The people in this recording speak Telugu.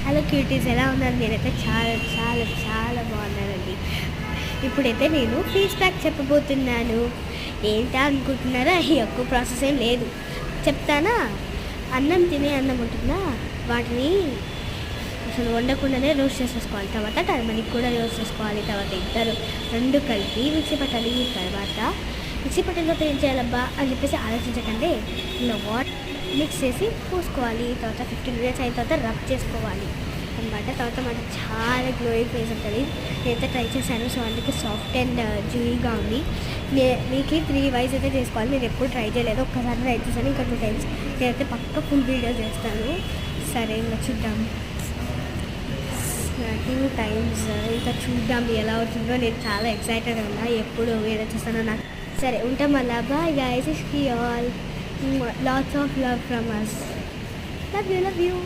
హలో క్యూటీస్, ఎలా ఉన్నారు? నేనైతే చాలా చాలా చాలా బాగున్నానండి. ఇప్పుడైతే నేను ఫేస్ ప్యాక్ చెప్పబోతున్నాను. ఏంటా అనుకుంటున్నారా? ఎక్కువ ప్రాసెస్ ఏం లేదు, చెప్తానా. అన్నం ఉంటుందా, వాటిని అసలు వండకుండానే రోస్ట్ చేసేసుకోవాలి. తర్వాత టర్మరిక్ కూడా రోస్ట్ చేసుకోవాలి. తర్వాత ఇద్దరు రెండు కలిపి మిక్సీ పట్టాలి. తర్వాత మిక్సీ పట్టిన తర్వాత ఏం చేయాలబ్బా అని చెప్పేసి ఆలోచించకండి. ఇలా వాటర్ మిక్స్ చేసి పోసుకోవాలి. తర్వాత 15 మినిట్స్ అయిన తర్వాత రబ్ చేసుకోవాలి అనమాట. తర్వాత మనకి చాలా గ్లోయింగ్ ఫేస్ ఉంటుంది. నేనైతే ట్రై చేశాను, సో అందుకే సాఫ్ట్ అండ్ జ్యూయీగా ఉంది. మీకు 3 వైజ్ అయితే చేసుకోవాలి. నేను ఎప్పుడు ట్రై చేయలేదు, ఒక్కసారి ట్రై చేశాను, ఇంకా 2 టైమ్స్. నేనైతే పక్క ఫుల్ వీడియో చేస్తాను. సరే, ఇంకా చూద్దాం. 2 టైమ్స్ ఇంకా చూద్దాం ఎలా అవుతుందో. నేను చాలా ఎక్సైటెడ్ ఉన్నా, ఎప్పుడు వీడియో చేస్తానో నాకు. సరే, ఉంటాం మళ్ళా. Bye guys, it's all. Lots of love from us. Love you.